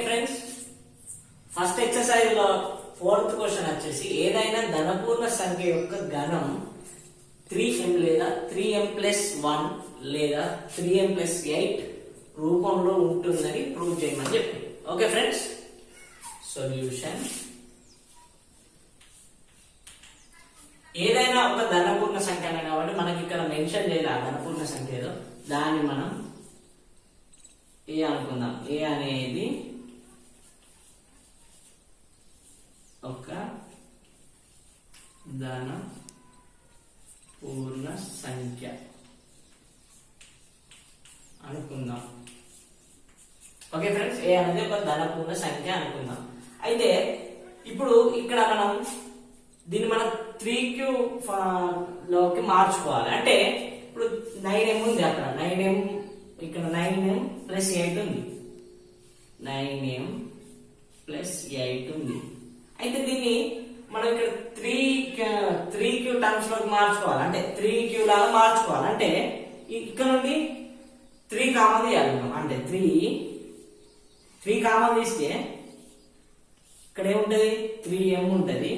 Friends, first exercise లో fourth question వచ్చేసి ఏదైనా ధనపూర్ణ సంఖ్య యొక్క ఘనం 3m లేదా 3m+1 లేదా 3m+8 రూపంలో ఉంటుందని ప్రూవ్ చేయమని చెప్పి. Okay friends, solution. ఏదైనా ఒక ధనపూర్ణ సంఖ్య కాబట్టి మనకి ఇక్కడ మెన్షన్ చేయాలి ఆ ధనపూర్ణ సంఖ్య ఏదో, దాన్ని మనం ఏ అనుకుందాం. ఏ అనేది ఒక ధన పూర్ణ సంఖ్య అనుకుందాం. ఓకే ఫ్రెండ్స్, ఏ అనేది ఒక ధన పూర్ణ సంఖ్య అనుకుందాం. అయితే ఇప్పుడు ఇక్కడ మనం దీన్ని మనం 3q లోకి మార్చుకోవాలి. అంటే ఇప్పుడు 9m ఉంది, అక్కడ 9m, ఇక్కడ 9m+8 ఉంది, 9m+8 ఉంది. అయితే దీన్ని మనం ఇక్కడ 3q టర్మ్స్ లోకి మార్చుకోవాలి. అంటే 3q లాగా మార్చుకోవాలి. అంటే ఇక్కడ నుండి 3 కామన్ తీయాలి మనం. అంటే 3 కామన్ తీస్తే ఇక్కడ ఏముంటది, 3m ఉంటది,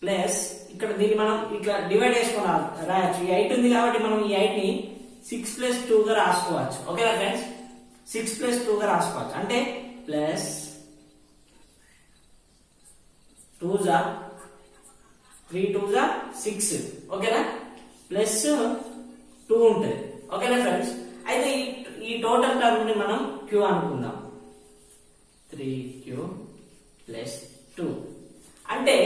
ప్లస్ ఇక్కడ దీన్ని మనం ఇట్లా డివైడ్ చేసుకోవాలి, రాయొచ్చు. ఈ 8 ఉంది కాబట్టి మనం ఈ 8 ని 6+2 గా రాసుకోవచ్చు. ఓకేనా ఫ్రెండ్స్, 6+2 గా రాసుకోవచ్చు. అంటే ప్లస్ 3 2 6. ఓకేనా, ప్లస్ 2 ఉంటుంది. ఓకేనా ఫ్రెండ్స్, అయితే ఈ టోటల్ టర్మ్ ని మనం q అనుకుందాం. 3q+2 అంటే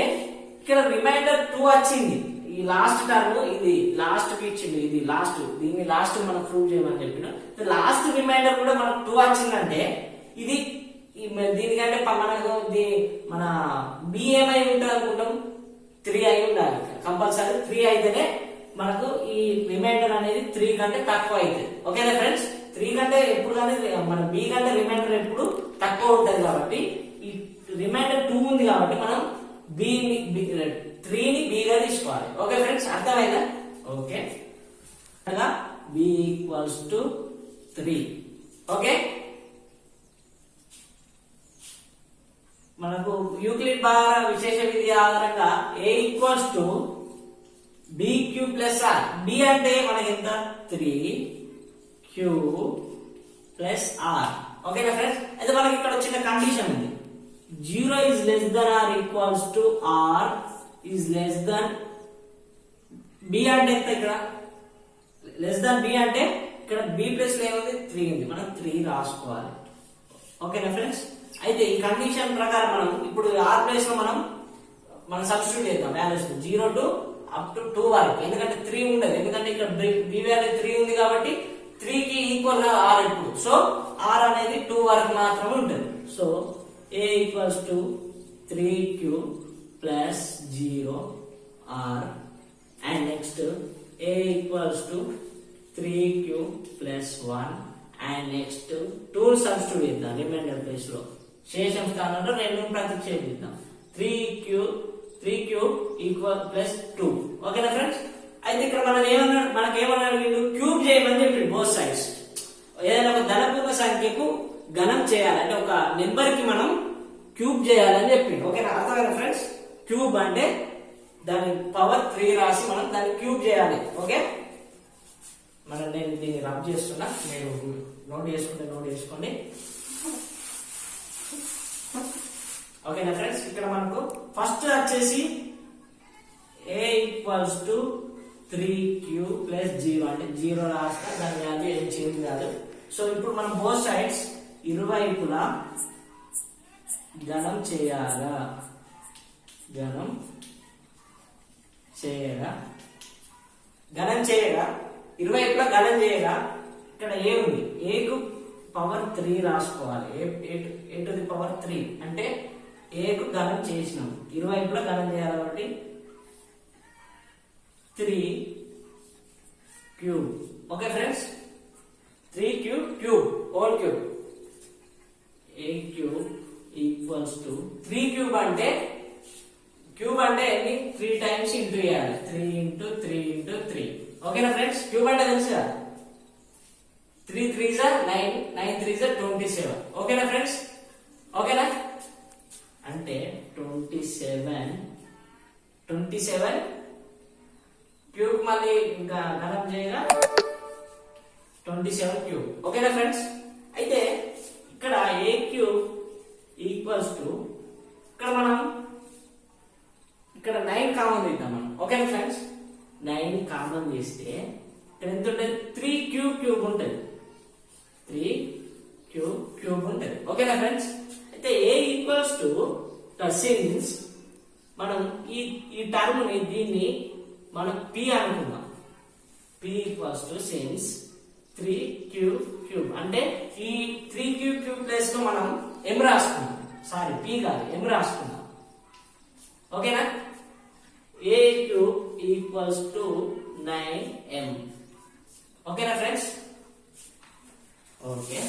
ఇక్కడ రిమైండర్ 2 వచ్చింది. ఈ లాస్ట్ టర్మ్ ఇది లాస్ట్ కి ఇచ్చింది, ఇది లాస్ట్, దీన్ని లాస్ట్ మనం ప్రూవ్ చేయమని చెప్పిన లాస్ట్ రిమైండర్ కూడా మనకు 2 వచ్చిందంటే ఇది దీనికంటే మనకు మన బి ఏమై ఉంటుంది అనుకుంటాం, 3 అయి ఉండాలి కంపల్సరీ. 3 అయితేనే మనకు ఈ రిమైండర్ అనేది 3 కంటే తక్కువ అవుతుంది. ఓకేనా ఫ్రెండ్స్, 3 కంటే ఎప్పుడు కానీ మన బి కంటే రిమైండర్ ఎప్పుడు తక్కువ ఉంటుంది. కాబట్టి ఈ రిమైండర్ 2 ఉంది కాబట్టి మనం 3ని బిగా తీసుకోవాలి. ఓకే ఫ్రెండ్స్, అర్థమైందా? Okay, b = 3. ఓకే, మనకు యూక్లిడ్ భాగాల విశేష విధి ఆధారంగా a = bq+r. b అంటే మనకి ఎంత, 3q+r. ఓకేనా ఫ్రెండ్స్, అయితే మనకి ఇక్కడ వచ్చిన కండిషన్ ఉంది, 0 is less than or equals to r is less than b. అంటే ఎంత, ఇక్కడ లెస్ దాన్ b అంటే ఇక్కడ b ప్లస్ లో ఏముంది, 3 ఉంది, మనం 3 రాసుకోవాలి. ఓకేనా ఫ్రెండ్స్, అయితే ఈ కండిషన్ ప్రకారం మనం ఇప్పుడు r ప్లేస్ లో మనం సబ్స్టిట్యూట్ చేద్దాం వాల్యూస్ 0 to up to 2 వరకు. ఎందుకంటే 3 ఉండదు, ఎందుకంటే ఇక్కడ b వాల్యూ 3 ఉంది కాబట్టి 3 కి ఈక్వల్ గా r ఇప్పుడు. సో r అనేది 2 వరకు మాత్రమే ఉంటుంది. So a = 3q+0r and next a = 3q+1 and next 2 substitute చేద్దాం రిమైండర్ ప్లేస్ లో. శేషం స్థానంలో 2 ప్రతిక్షేపిద్దాం. 3q = 2. ఓకేనా ఫ్రెండ్స్, అయితే ఇక్కడ మనకేమన్నా అడిగిండు, క్యూబ్ చేయమని చెప్పిండు బోత్ సైడ్స్. ఏదైనా ఒక ధనపూర్ణ సంఖ్యకు ఘనం చేయాలి అంటే ఒక నెంబర్ కి మనం క్యూబ్ చేయాలని చెప్పిండు. ఓకేనా, అర్థమైనా ఫ్రెండ్స్? క్యూబ్ అంటే దాని పవర్ 3 రాసి మనం దాన్ని క్యూబ్ చేయాలి. ఓకే, నేను దీన్ని రబ్ చేస్తున్నా, మీరు నోట్ చేసుకోండి. ఓకేనా ఫ్రెండ్స్, ఇక్కడ మనకు ఫస్ట్ వచ్చేసి a = 3q+0 అంటే 0 రాస్తా, దాని వాల్యూ ఏం చేంజ్ కాదు. సో ఇప్పుడు మనం బోత్ సైడ్స్ ఇరువైపులా ఘనం చేయగా ఇరువైపులా ఘనం చేయగా ఇక్కడ ఏ ఉంది, a కు పవర్ 3 రాసుకోవాలి. a to the power 3 అంటే a కు ఘనం చేసినాం, ఇరువైపులా ఘనం చేయాలి కాబట్టి 3 cube. Okay friends, 3q cube whole cube. a cube = 3 cube అంటే ఎన్ని, 3 టైమ్స్ ఇంటూ చేయాలి. 3 × 3 × 3. ఓకేనా ఫ్రెండ్స్, క్యూబ్ అంటే తెలుసు కదా, 3 3s are 9, 9 3s are 27. ఓకేనా ఫ్రెండ్స్? ఓకేనా? అంటే 27 క్యూబ్ మళ్ళీ ఇంకా గణం చేయగా 27 క్యూబ్. ఓకేనా ఫ్రెండ్స్? అయితే ఇక్కడ ఏ క్యూబ్ ఈక్వల్స్ టు ఇక్కడ 9 కామన్ తీద్దాం మనం. ఓకేనా ఫ్రెండ్స్? 9 కామన్ తీస్తే ఇక్కడ ఎంత ఉంటుంది? 3 క్యూబ్ ఉంటుంది. 3 క్యూబ్ ఉంటుంది. ఓకేనా ఫ్రెండ్స్? అయితే ఏ ఈక్వల్స్ టు సిన్స్ మనం ఈ టర్మ్ ని దీన్ని మనం P అనుకుందాం. P equals to since 3 cube అంటే ఈ 3 క్యూబ్ ప్లేస్ లో మనం M రాసుకున్నాం. సారీ P కాదు, M రాసుకున్నాం. ఓకేనా? A cube equals to 9M. ఓకేనా ఫ్రెండ్స్? ఓకే,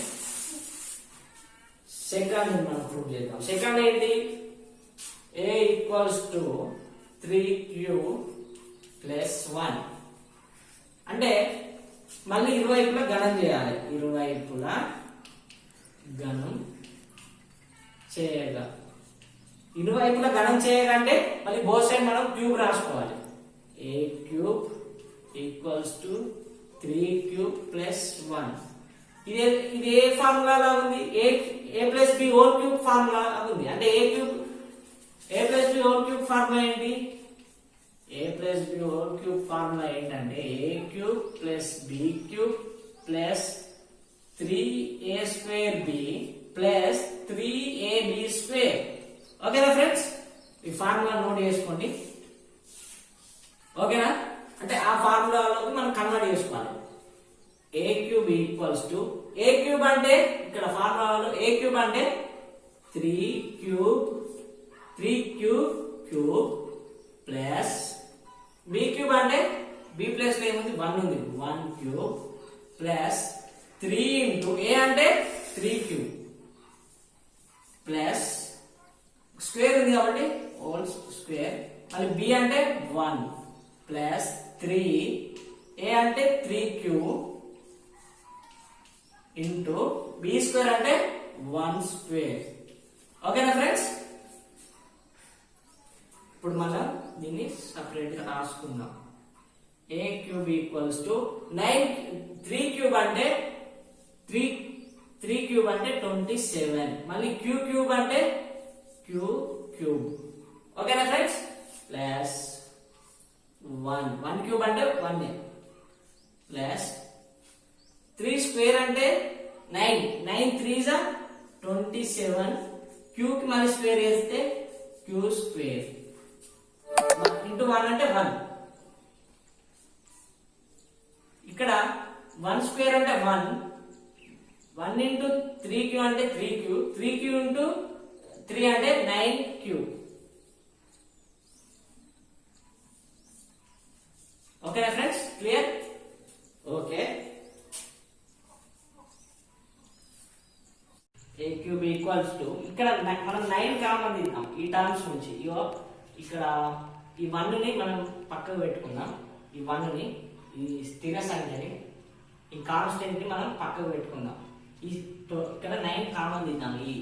సెకండ్ మనం ప్రూవ్ చేద్దాం. సెకండ్ ఏంటి? A equals to 3 cube plus 1 అంటే మళ్ళీ ఇరువైపులా గణం చేయాలి. ఇరువైపులా గణం చేయగా అంటే మళ్ళీ బోత్ సైడ్ మనం క్యూబ్ రాసుకోవాలి. A cube equals to 3 cube plus 1. ఇది ఏ ఫార్ములా ఉంది? A plus b whole cube formula ఉంది. అంటే a plus b whole cube formula ఏంటి? A plus b whole cube formula ఏంటంటే a cube plus b cube plus 3a square b plus 3ab square. ఓకేనా friends? ఈ formula note చేసుకోండి. ఓకేనా? అంటే ఆ ఫార్ములాలోకి మనం కన్వర్ట్ చేసుకోవాలి. A cube equals to a cube అంటే ఇక్కడ ఫార్ములాలో ఏ క్యూబ్ అంటే 3 క్యూబ్ ప్లస్ బి క్యూబ్ అంటే బి ప్లస్ లో ఏముంది? 1 ఉంది. 1 క్యూబ్ ప్లస్ 3 ఇంటూ ఏ అంటే 3 క్యూబ్ ప్లస్ స్క్వేర్ ఉంది కాబట్టి హోల్ స్క్వేర్, మళ్ళీ బి అంటే 1 ప్లస్ 3 ఏ అంటే 3 క్యూబ్ ఇంటూ బి స్క్వేర్ అంటే 1 స్క్వేర్. ఓకేనా ఫ్రెండ్స్? ఇప్పుడు మనం దీన్ని సపరేట్ గా రాసుకుందాం. ఏ క్యూబ్ ఈక్వల్స్ టు 3 క్యూబ్ అంటే 27, మళ్ళీ క్యూబ్ అంటే క్యూబ్. ఓకేనా ఫ్రెండ్స్? ప్లస్ 1 క్యూబ్ అంటే 1 ప్లస్ 3 స్క్వేర్ అంటే 9 3s are 27, క్యూబ్ కి మళ్ళీ స్క్వేర్ చేస్తే క్యూ స్క్వేర్ ఇంటూ 1 అంటే 1. ఇక్కడ 1 స్క్వేర్ అంటే 1 ఇంటూ 3 క్యూ అంటే 3 క్యూ ఇంటూ 3 అంటే 9 క్యూ. ఓకేనా friends? Clear? Okay. A cube equals to ఇక్కడ మనం 9 కామన్ తీద్దాం ఈ టర్మ్స్ నుంచి. ఇక్కడ ఈ 1 ని మనం పక్కకు పెట్టుకుందాం. ఈ 1 ని, ఈ స్థిర సంఖ్యని, ఈ కాన్స్టెంట్ ని మనం పక్కకు పెట్టుకుందాం. ఇక్కడ 9 కామన్ తీద్దాం. ఈ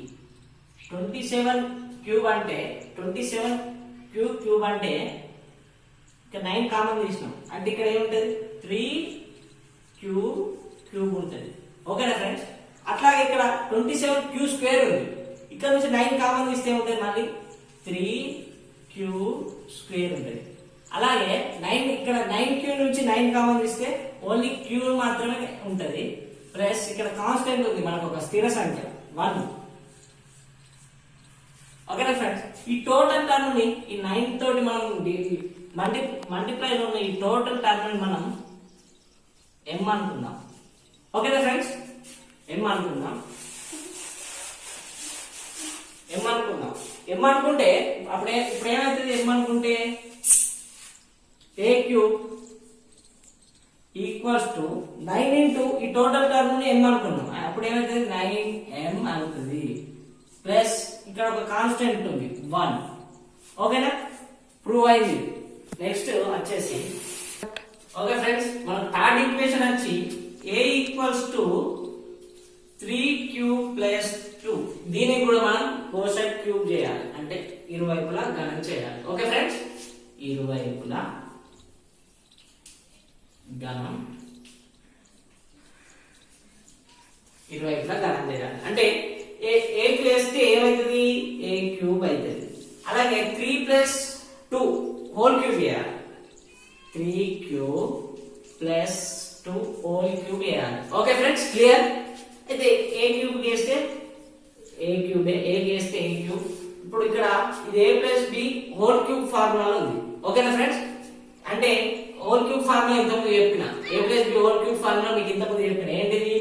27 క్యూబ్ అంటే 27 క్యూబ్ అంటే ఇక్కడ 9 కామన్ తీసినాం అంటే ఇక్కడ ఏముంటది? 3 క్యూబ్ ఉంటుంది. ఓకేనా ఫ్రెండ్స్? అట్లాగే ఇక్కడ 27 క్యూ స్క్వేర్ ఉంది. ఇక్కడ నుంచి 9 కామన్ తీస్తే ఉంటుంది మళ్ళీ 3 క్యూ స్క్వేర్ ఉంటుంది. అలాగే 9 ఇక్కడ 9 క్యూ నుంచి 9 కామన్ తీస్తే ఓన్లీ క్యూ మాత్రమే ఉంటది. ప్లస్ ఇక్కడ కాన్స్టెంట్ ఉంది మనకు ఒక స్థిర సంఖ్య 1. ఓకేనా ఫ్రెండ్స్? ఈ టోటల్ టర్మ్ ని ఈ 9 తోటి మనం మల్టిప్లై లో ఉన్న ఈ టోటల్ టర్మ్ ని మనం m అనుకుందాం. ఓకేనా ఫ్రెండ్స్? m అనుకుందాం. m అనుకుంటే ఇప్పుడు ఏమైతుంది? m అనుకుంటే a cube equals to 9 into ఈ టోటల్ టర్మ్ ని m అనుకున్నాం. అప్పుడు ఏమైతుంది? 9m అవుతుంది. ప్లస్ ఇక్కడ ఒక కాన్స్టెంట్ ఉంది 1. ఓకేనా? ప్రూవ్ అయింది. నెక్స్ట్ వచ్చేసి ఓకే ఫ్రెండ్స్, మన థర్డ్ ఈక్వేషన్ వచ్చి a equals to 3q plus 2. దీన్ని కూడా మనం కోసెట్ క్యూబ్ చేయాలి, అంటే ఇరువైపులా గణన చేయాలి. ఓకే ఫ్రెండ్స్, ఇరువైపులా గణన చేయాలి. అంటే ఏ వేస్తే ఏమవుతుంది, ఏ క్యూబ్ అవుతుంది. అలాగే 3 ప్లస్ 2 హోల్ క్యూబ్ చేయాలి. 3q ప్లస్ 2 హోల్ క్యూబ్ చేయాలి. Okay friends, clear. అయితే ఏ క్యూబ్ చేస్తే ఏ క్యూబ్, ఏ చేస్తే ఏ క్యూబ్. ఇప్పుడు ఇక్కడ ఇది a plus b whole cube formula ఉంది. ఓకేనా ఫ్రెండ్స్, అంటే హోల్ క్యూబ్ ఫార్ములా ఇంతకుముందు చెప్పిన, a plus b whole cube formula మీకు ఇంతకుముందు చెప్పిన. ఏంటిది,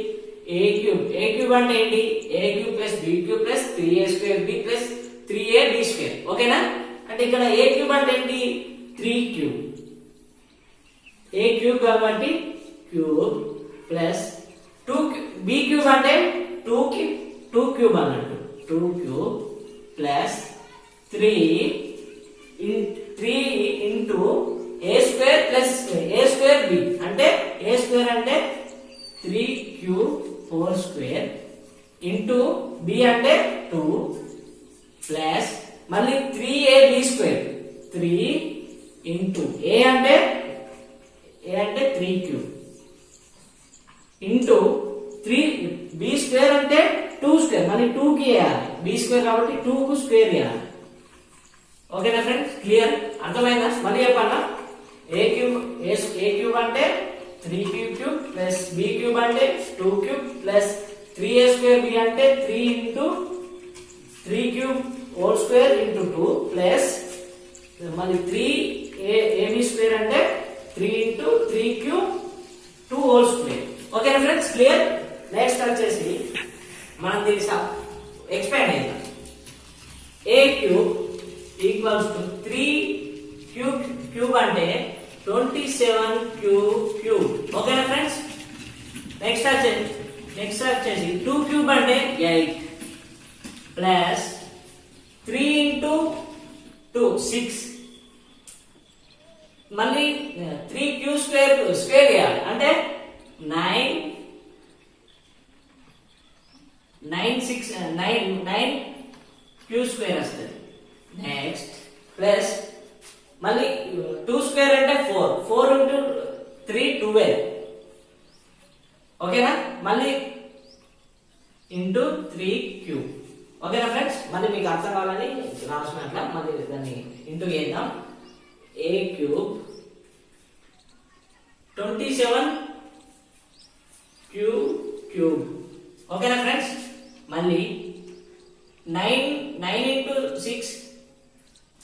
a క్యూబ్. ఏ క్యూబ్ అంటే ఏంటి, a cube plus b cube plus 3a² b plus 3ab². ఓకేనా, అంటే ఇక్కడ a క్యూబ్ అంటే ఏంటి, 3 క్యూబ్. a క్యూబ్ కాబట్టి క్యూబ్ ప్లస్ 2 b క్యూబ్ అంటే 2 క్యూబ్ అన్నట్టు. 2 cube plus 3 into a² plus a² b అంటే a² అంటే 3q whole square into b అంటే 2 ప్లస్ మళ్ళీ 3ab². 3 ఇంటూ a అంటే 3q ఇంటూ 3b² అంటే 2² మళ్ళీ 2 కి వేయాలి, b² కాబట్టి 2 కు స్క్వేర్ వేయాలి. ఓకేనా ఫ్రెండ్స్, క్లియర్, అర్థమైందా? మళ్ళీ చెప్పన్నా, ఏ క్యూబ్ అంటే 3q³ ప్లస్ b క్యూబ్ అంటే 2q ప్లస్ 3a² b అంటే 3 into 3q whole square into 2 plus మళ్ళీ 3ab² అంటే 3 ఇంటూ 3q 2 హోల్ స్క్వేర్. ఓకేనా ఫ్రెండ్స్, క్లియర్. నెక్స్ట్ వచ్చేసి మనం దీన్ని ఎక్స్పాండ్ చేద్దాం. a cube equals to 3q³ అంటే 27q క్యూబ్. ఓకేనా ఫ్రెండ్స్, నెక్స్ట్ వచ్చేసి 2 అంటే 8 ప్లస్ 3 ఇంటూ 2 6 మళ్ళీ 3q² స్క్వేర్ చేయాలి, అంటే 9q² వస్తుంది. నెక్స్ట్ ప్లస్ మళ్ళీ 2² అంటే 4 ఇంటూ 3 12. ఓకేనా, మళ్ళీ ఇంటూ 3q. ఓకేనా ఫ్రెండ్స్, మళ్ళీ మీకు అర్థం కావాలని రాసినట్ల మళ్ళీ దాన్ని ఇంటూ చేద్దాం. a cube 27q cube. ఓకేనా ఫ్రెండ్స్, మళ్ళీ 9 ఇంటూ 6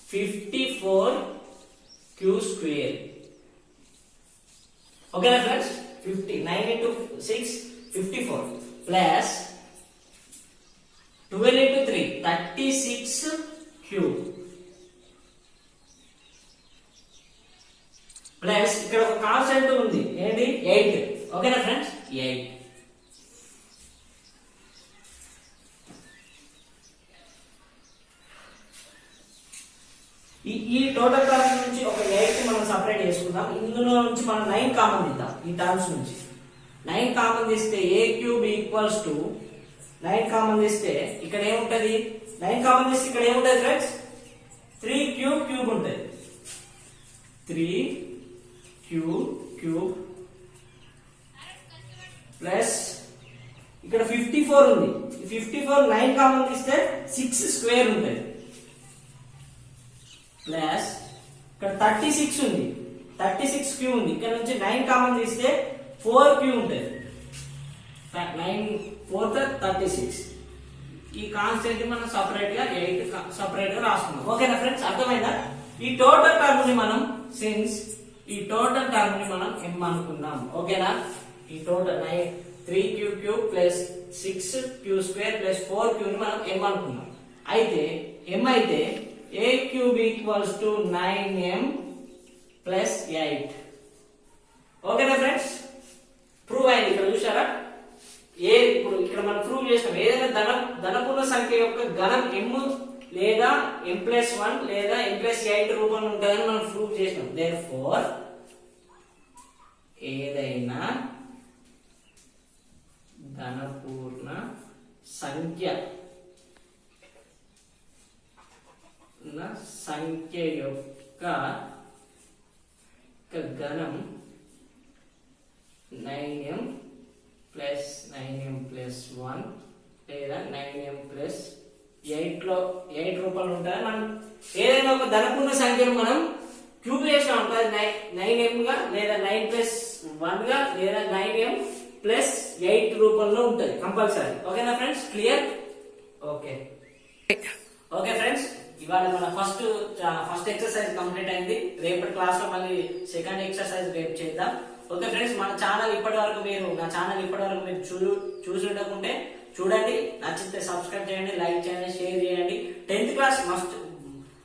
54q స్క్వేర్. ఓకేనా friends, 9 into 6 54 plus 12 into 3 36q plus ఇక్కడ ఒక కాన్స్టెంట్ ఉంది, ఏంటి, 8. ఓకేనా ఫ్రెండ్స్, 8. ఈ టోటల్ టర్మ్స్ నుంచి ఒక 8 మనం సెపరేట్ చేసుకుందాం. ఇందులో నుంచి మనం 9 కామన్ తీద్దాం. ఈ టర్మ్స్ నుంచి 9 కామన్ తీస్తే a cube equals to 9 common తీస్తే ఇక్కడ ఏముంటది, 9 కామన్ తీస్తే ఇక్కడ ఏముంటది ఫ్రెండ్స్, 3q క్యూబ్ ఉంటుంది. 3q క్యూబ్ ప్లస్ ఇక్కడ 54 ఉంది. 54 9 కామన్ తీస్తే 6 స్క్వేర్ ఉంటుంది. ప్లస్ ఇక్కడ 36 ఉంది, 36q ఉంది. ఇక్కడ నుంచి 9 కామన్ తీస్తే 4q ఉంటుంది. 9 4 36. ఈ కాన్స్టెంట్ మనం సపరేట్ గా 8 సపరేట్ గా రాసుకున్నాం. ఓకేనా ఫ్రెండ్స్, అర్థమైందా? ఈ టోటల్ టర్మ్ ని మనం ఈ టోటల్ టర్మ్ ని మనం m అనుకున్నాం. ఓకేనా, ఈ total 3q cube plus 6q² plus 4q ని మనం m అనుకున్నాం. అయితే m అయితే a cube equals to 9m plus 8. ఓకేనా ఫ్రెండ్స్, ప్రూవ్ అయింది. ఇక్కడ చూసారా, ఇప్పుడు ఇక్కడ మనం ప్రూవ్ చేస్తాం, ఏదైనా ధనపూర్ణ సంఖ్య యొక్క గణం m లేదా m+1 లేదా m+8 రూపంలో ఉంటుందని మనం ప్రూవ్ చేసినాం. దేర్ఫోర్ ఏదైనా ధనపూర్ణ సంఖ్య యొక్క గణం 9m ప్లస్ 1 లేదా 9m ప్లస్ 8 రూపాయలు ఉంటాయి. మనం ఏదైనా ఒక ధనపూర్ణ సంఖ్యను మనం క్యూబ్ చేసినా ఉంటుంది 9m గా లేదా 9 ప్లస్ 1 గా లేదా 9m ప్లస్ 8 రూపంలో ఉంటుంది కంపల్సరీ. ఓకేనా ఫ్రెండ్స్, క్లియర్? ఓకే ఫ్రెండ్స్, ఇవాళ మన ఫస్ట్ ఎక్సర్సైజ్ కంప్లీట్ అయింది. రేపటి క్లాస్ లో మళ్ళీ సెకండ్ ఎక్సర్సైజ్ రేపు చేద్దాం. ఓకే ఫ్రెండ్స్, మన ఛానల్ ఇప్పటి వరకు మీరు చూసి ఉండకుంటే చూడండి, నచ్చితే సబ్స్క్రైబ్ చేయండి, లైక్ చేయండి, షేర్ చేయండి. 10th క్లాస్ మస్ట్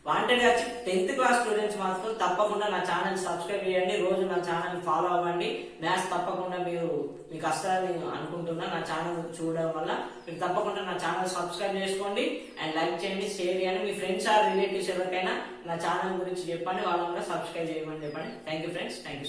వాంటెడ్ వచ్చి 10th క్లాస్ స్టూడెంట్స్ మాత్రం తప్పకుండా నా ఛానల్ సబ్స్క్రైబ్ చేయండి, రోజు నా ఛానల్ ఫాలో అవ్వండి. మ్యాథ్స్ తప్పకుండా మీకు వస్తారని అనుకుంటున్నా. నా ఛానల్ చూడడం వల్ల మీరు తప్పకుండా నా ఛానల్ సబ్స్క్రైబ్ చేసుకోండి అండ్ లైక్ చేయండి, షేర్ చేయండి. మీ ఫ్రెండ్స్ ఆర్ రిలేటివ్స్ ఎవరికైనా నా ఛానల్ గురించి చెప్పండి, వాళ్ళని కూడా సబ్స్క్రైబ్ చేయమని చెప్పండి. Thank you friends, thank you.